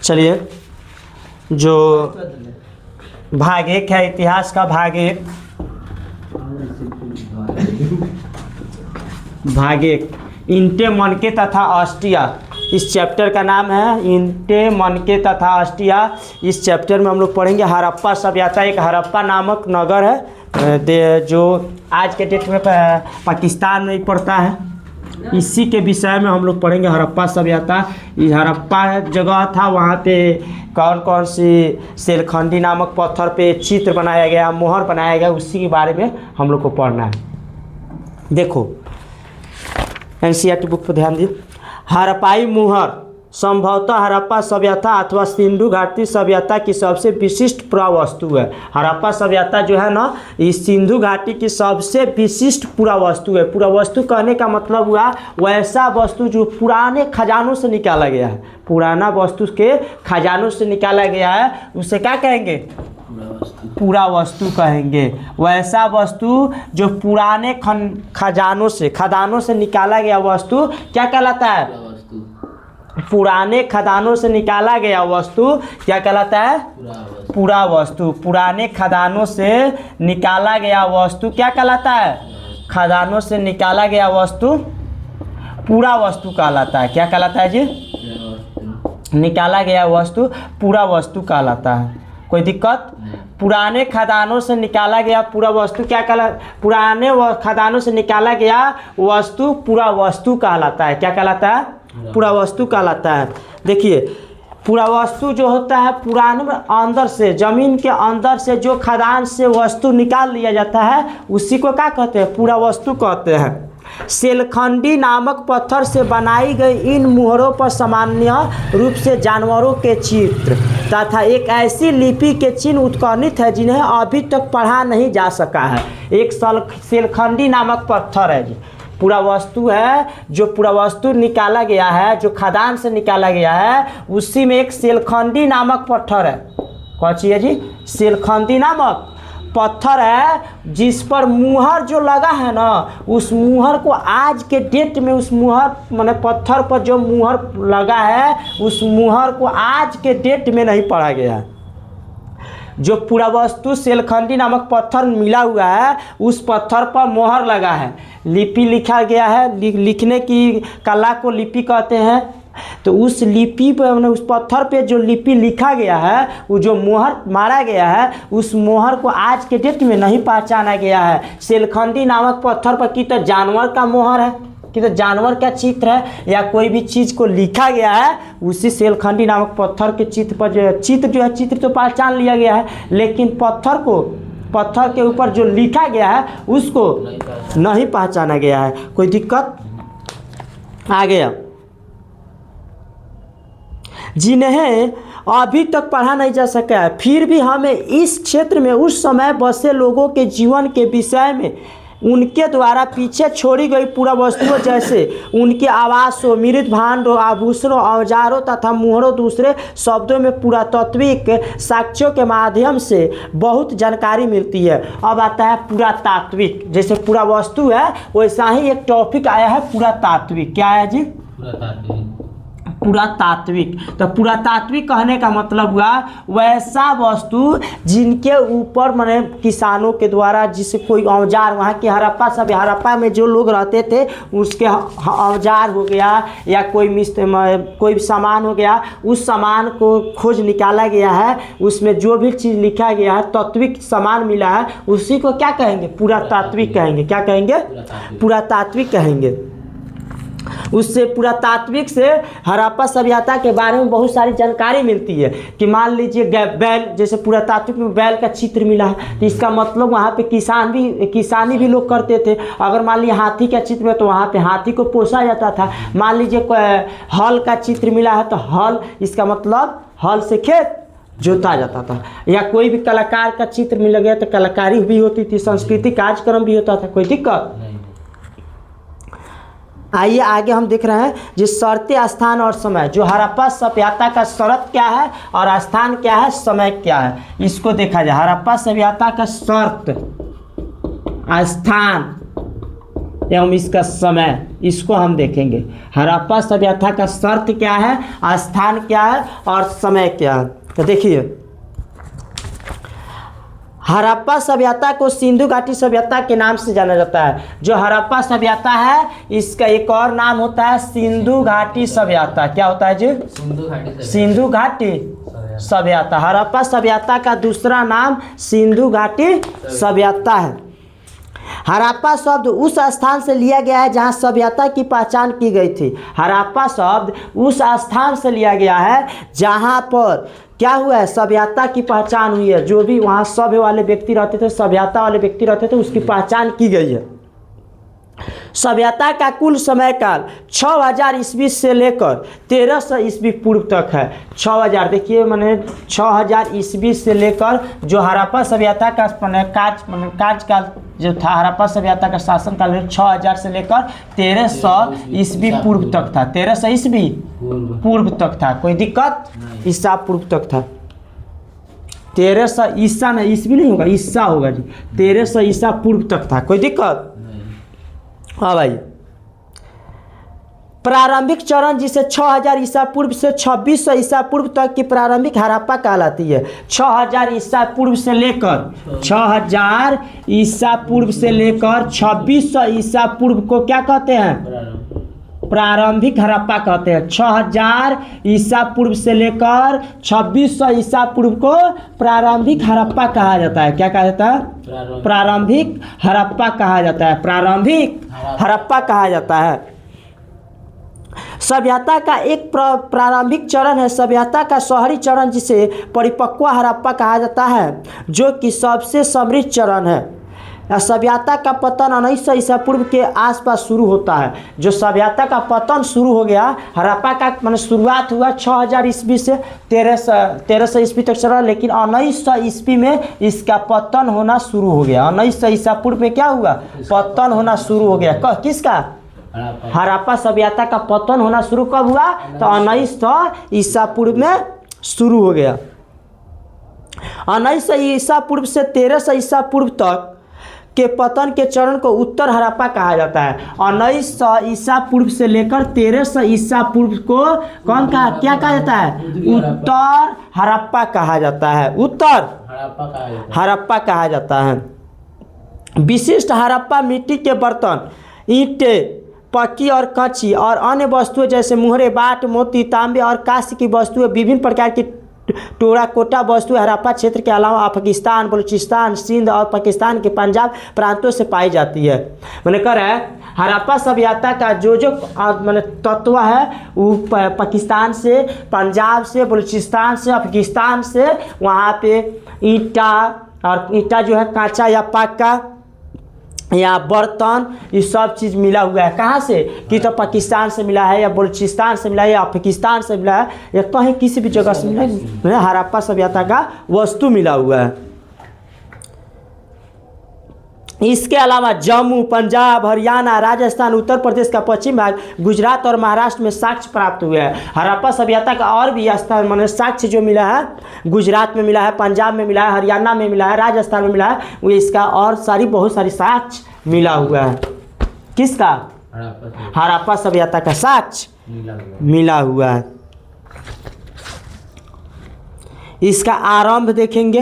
चलिए, जो भाग 1 है इतिहास का, भाग 1 इंटे मनके तथा ऑस्ट्रिया, इस चैप्टर का नाम है इंटे मनके तथा ऑस्ट्रिया। इस चैप्टर में हम लोग पढ़ेंगे हड़प्पा सभ्यता। एक हड़प्पा नामक नगर है जो आज के डेट में पाकिस्तान में पड़ता है। इसी के विषय में हम लोग पढ़ेंगे हड़प्पा सभ्यता। ये हड़प्पा जगह था, वहाँ पे कौन कौन सी सेलखंडी नामक पत्थर पे चित्र बनाया गया, मोहर बनाया गया, उसी के बारे में हम लोग को पढ़ना है। देखो एनसीईआरटी बुक पर ध्यान दिए। हड़प्पाई मोहर संभवतः हड़प्पा सभ्यता अथवा सिंधु घाटी सभ्यता की सबसे विशिष्ट पुरावस्तु है। हड़प्पा सभ्यता जो है ना, इस सिंधु घाटी की सबसे विशिष्ट पुरावस्तु है। पुरावस्तु कहने का मतलब हुआ वैसा वस्तु जो पुराने खजानों से निकाला गया है। पुराना वस्तु के खजानों से निकाला गया है, उसे क्या कहेंगे? पुरावस्तु कहेंगे। वैसा वस्तु जो पुराने खदानों से निकाला गया वस्तु क्या कहलाता है? पुराने खदानों से निकाला गया वस्तु क्या कहलाता है? पुरावस्तु। पुराने खदानों से निकाला गया वस्तु क्या कहलाता है? खदानों से निकाला गया वस्तु पुरावस्तु कहलाता है। क्या कहलाता है जी? निकाला गया वस्तु पुरावस्तु कहलाता है। कोई दिक्कत? पुराने खदानों से निकाला गया पूरा वस्तु क्या पुराने खदानों से निकाला गया वस्तु पुरावस्तु कहलाता है। क्या कहलाता है? पुरावस्तु कहलाता है। देखिए, पुरावस्तु जो होता है पुराने में अंदर से, जमीन के अंदर से जो खदान से वस्तु निकाल लिया जाता है उसी को क्या कहते हैं? पुरावस्तु कहते हैं। सेलखंडी नामक पत्थर से बनाई गई इन मुहरों पर सामान्य रूप से जानवरों के चित्र तथा एक ऐसी लिपि के चिन्ह उत्कीर्णित है जिन्हें अभी तक पढ़ा नहीं जा सका है। एक सेलखंडी नामक पत्थर है जी, पुरावस्तु है। जो पुरावस्तु निकाला गया है, जो खदान से निकाला गया है, उसी में एक सेलखंडी नामक पत्थर है। कौन सी है जी? सेलखंडी नामक पत्थर है, जिस पर मुहर जो लगा है ना, उस मुहर को आज के डेट में उस मुहर माने पत्थर पर जो मुहर लगा है उस मुहर को आज के डेट में नहीं पढ़ा गया है। जो पुरावस्तु सेलखंडी नामक पत्थर मिला हुआ है उस पत्थर पर मोहर लगा है, लिपि लिखा गया है। लिखने की कला को लिपि कहते हैं। तो उस लिपि पर, उस पत्थर पे जो लिपि लिखा गया है, वो जो मोहर मारा गया है, उस मोहर को आज के डेट में नहीं पहचाना गया है। सेलखंडी नामक पत्थर पर कि तो जानवर का मोहर है, कि तो जानवर का चित्र है, या कोई भी चीज़ को लिखा गया है, उसी सेलखंडी नामक पत्थर के चित्र पर चित्र तो पहचान लिया गया है, लेकिन पत्थर के ऊपर जो लिखा गया है उसको नहीं पहचाना गया है। कोई दिक्कत? आ गया। जिन्हें अभी तक पढ़ा नहीं जा सका है, फिर भी हमें इस क्षेत्र में उस समय बसे लोगों के जीवन के विषय में उनके द्वारा पीछे छोड़ी गई पुरावस्तुओं जैसे उनके आवासों, मृत भांडों, आभूषणों, औजारों तथा मुहरों, दूसरे शब्दों में पुरातात्विक साक्ष्यों के माध्यम से बहुत जानकारी मिलती है। अब आता है पुरातात्विक। जैसे पुरावस्तु है वैसा ही एक टॉपिक आया है पुरातात्विक। क्या आया जी? पुरातात्विक। तो पुरातात्विक कहने का मतलब हुआ वैसा वस्तु जिनके ऊपर माने किसानों के द्वारा, जिसे कोई औजार, वहाँ के हड़प्पा में जो लोग रहते थे उसके औजार हो गया या कोई सामान हो गया, उस सामान को खोज निकाला गया है, उसमें जो भी चीज़ लिखा गया है, तात्विक सामान मिला है, उसी को क्या कहेंगे? पुरातात्विक कहेंगे। क्या कहेंगे? पुरातात्विक कहेंगे। उससे पुरातात्विक से हड़प्पा सभ्यता के बारे में बहुत सारी जानकारी मिलती है। कि मान लीजिए बैल, जैसे पुरातात्विक में बैल का चित्र मिला है, तो इसका मतलब वहाँ पे किसानी भी लोग करते थे। अगर मान लीजिए हाथी का चित्र है तो वहाँ पे हाथी को पोसा जाता था। मान लीजिए हल का चित्र मिला है तो हल, इसका मतलब हल से खेत जोता जाता था। या कोई भी कलाकार का चित्र मिल गया तो कलाकारी भी होती थी, सांस्कृतिक कार्यक्रम भी होता था। कोई दिक्कत? आइए आगे हम देख रहे हैं जिस शर्त, स्थान और समय। जो हड़प्पा सभ्यता का शर्त क्या है और स्थान क्या है, समय क्या है, इसको देखा जाए। हड़प्पा सभ्यता का शर्त, स्थान एवं इसका समय, इसको हम देखेंगे। हड़प्पा सभ्यता का शर्त क्या है, स्थान क्या है और समय क्या है। तो देखिए, हड़प्पा सभ्यता को सिंधु घाटी सभ्यता के नाम से जाना जाता है। जो हड़प्पा सभ्यता है इसका एक और नाम होता है सिंधु घाटी सभ्यता। क्या होता है जी? सिंधु घाटी सभ्यता। हड़प्पा सभ्यता का दूसरा नाम सिंधु घाटी सभ्यता है। हड़प्पा शब्द उस स्थान से लिया गया है जहां सभ्यता की पहचान की गई थी। हड़प्पा शब्द उस स्थान से लिया गया है जहां पर क्या हुआ है, सभ्यता की पहचान हुई है। जो भी वहाँ सभ्य वाले व्यक्ति रहते थे, सभ्यता वाले व्यक्ति रहते थे, उसकी पहचान की गई है। सभ्यता का कुल समय काल 6000 ईस्वी से लेकर 1300 ईस्वी पूर्व तक है। 6000 देखिए, मैंने 6000 ईस्वी से लेकर जो हड़प्पा सभ्यता का कार्यकाल जो था, हड़प्पा सभ्यता का शासन काल में 6000 से लेकर 1300 ईस्वी पूर्व तक था। 1300 ईस्वी पूर्व तक था, कोई दिक्कत? ईसा पूर्व तक था। 1300 ईसा में ईस्वी नहीं होगा, ईसा होगा जी। 1300 ईसा पूर्व तक था, कोई दिक्कत? हाँ भाई। प्रारंभिक चरण जिसे 6000 ईसा पूर्व से 2600 ईसा पूर्व तक की प्रारंभिक हड़प्पा कहलाती है। 6000 ईसा पूर्व से लेकर 6000 ईसा पूर्व से लेकर 2600 ईसा पूर्व को क्या कहते हैं? प्रारंभिक हड़प्पा कहते हैं। 6000 ईसा पूर्व से लेकर 2600 ईसा पूर्व को प्रारंभिक हड़प्पा कहा जाता है। क्या कहा जाता है? प्रारंभिक हड़प्पा कहा जाता है। प्रारंभिक हड़प्पा कहा जाता है। सभ्यता का एक प्रारंभिक चरण है सभ्यता का शहरी चरण, जिसे परिपक्व हड़प्पा कहा जाता है, जो कि सबसे समृद्ध चरण है। सभ्यता का पतन 1900 ईसा पूर्व के आसपास शुरू होता है। जो सभ्यता का पतन शुरू हो गया, हड़प्पा का मैंने शुरुआत हुआ 6000 ईस्वी से 1300 ईस्वी तक चला, लेकिन 1900 ईस्वी में इसका पतन होना शुरू हो गया। 1900 ईसा पूर्व में क्या हुआ? पतन होना शुरू हो गया। किसका? हड़प्पा सभ्यता का पतन होना शुरू कब हुआ? तो 1900 ईसा पूर्व में शुरू हो गया। 1900 ईसा पूर्व से 1300 ईसा पूर्व तक के पतन के चरण को उत्तर हड़प्पा कहा जाता है। 1900 ईसा पूर्व से लेकर 1300 ईसा पूर्व को क्या कहा जाता है? उत्तर हड़प्पा कहा जाता है। उत्तर हड़प्पा कहा जाता है। विशिष्ट हड़प्पा मिट्टी के बर्तन, ईंटें, पक्की और कच्ची और अन्य वस्तुएं जैसे मुहरे, बाट, मोती, तांबे और कांस्य की वस्तुएं, विभिन्न प्रकार की टेराकोटा वस्तुएं हड़प्पा क्षेत्र के अलावा अफगानिस्तान, बलूचिस्तान, सिंध और पाकिस्तान के पंजाब प्रांतों से पाई जाती है। मैंने कह रहा है हड़प्पा सभ्यता का जो मैंने तत्व है वो पाकिस्तान से, पंजाब से, बलूचिस्तान से, अफगानिस्तान से, वहाँ पे ईंटा, और ईंटा जो है कांचा या पक्का या बर्तन, ये सब चीज़ मिला हुआ है। कहाँ से? कि तो पाकिस्तान से मिला है, या बलूचिस्तान से मिला है, या अफगानिस्तान से मिला है, या कहीं किसी भी जगह से मिला है। हड़प्पा सभ्यता का वस्तु मिला हुआ है। इसके अलावा जम्मू, पंजाब, हरियाणा, राजस्थान, उत्तर प्रदेश का पश्चिम भाग, गुजरात और महाराष्ट्र में साक्ष्य प्राप्त हुए हैं। हड़प्पा सभ्यता का और भी स्थान मैंने साक्ष्य जो मिला है, गुजरात में मिला है, पंजाब में मिला है, हरियाणा में मिला है, राजस्थान में मिला है, वो इसका और बहुत सारी साक्ष्य मिला हुआ है। किसका? हड़प्पा सभ्यता का साक्ष्य मिला हुआ है। इसका आरंभ देखेंगे,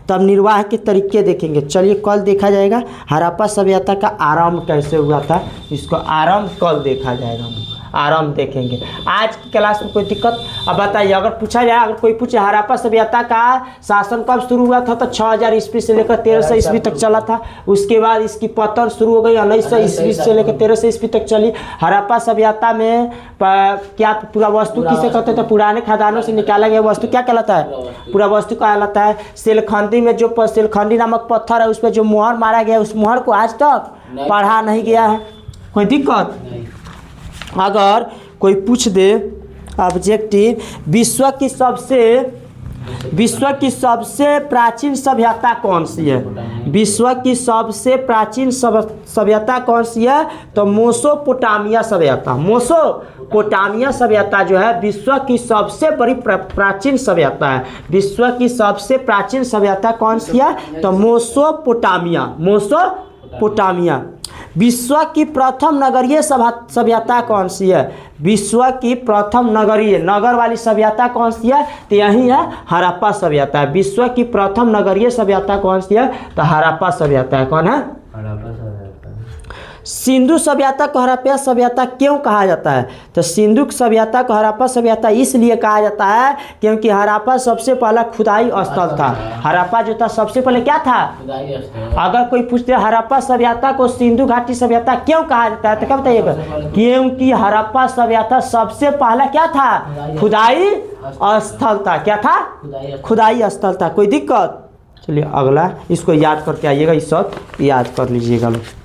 तब निर्वाह के तरीके देखेंगे। चलिए कल देखा जाएगा हड़प्पा सभ्यता का आरंभ कैसे हुआ था, इसको आरंभ कल देखा जाएगा। हम आरंभ देखेंगे। आज की क्लास में कोई दिक्कत? अब बताइए, अगर पूछा जाए, अगर कोई पूछे हड़प्पा सभ्यता का शासन कब शुरू हुआ था, तो 6000 ईस्वी से लेकर 1300 ईस्वी तक चला था। उसके बाद इसकी पतन शुरू हो गई 1900 ईस्वी से लेकर 1300 ईस्वी तक चली। हड़प्पा सभ्यता में क्या पूरा वस्तु किसे कहते थे? पुराने खदानों से निकाला गया वस्तु क्या कहलाता है? पूरा वस्तु कहलाता है। सेलखंडी में जो सेलखंडी नामक पत्थर है, उस पर जो मुहर मारा गया, उस मुहर को आज तक पढ़ा नहीं गया है। कोई दिक्कत? अगर कोई पूछ दे ऑब्जेक्टिव, विश्व की सबसे प्राचीन सभ्यता कौन सी है? विश्व की सबसे प्राचीन सभ्यता कौन सी है? तो मेसोपोटामिया सभ्यता। मेसोपोटामिया सभ्यता जो है विश्व की सबसे बड़ी प्राचीन सभ्यता है। विश्व की सबसे प्राचीन सभ्यता कौन सी है? तो मेसोपोटामिया। विश्व की प्रथम नगरीय सभ्यता कौन सी है? विश्व की प्रथम नगरीय नगर वाली सभ्यता कौन सी है? तो यही है हड़प्पा सभ्यता। विश्व की प्रथम नगरीय सभ्यता कौन सी है? तो हड़प्पा सभ्यता है। कौन है? हड़प्पा सभ्यता। सिंधु सभ्यता को हड़प्पा सभ्यता क्यों कहा जाता है? तो सिंधु सभ्यता को हड़प्पा सभ्यता इसलिए कहा जाता है क्योंकि हड़प्पा सबसे पहला खुदाई स्थल था। हड़प्पा जो था सबसे पहले क्या था? खुदाई स्थल। अगर कोई पूछते हड़प्पा सभ्यता को सिंधु घाटी सभ्यता क्यों कहा जाता है तो क्या बताइएगा? क्योंकि हड़प्पा सभ्यता सबसे पहला क्या था? खुदाई स्थल था। क्या था? खुदाई स्थल था। कोई दिक्कत? चलिए अगला इसको याद करके आइएगा, इस सब याद कर लीजिएगा लोग।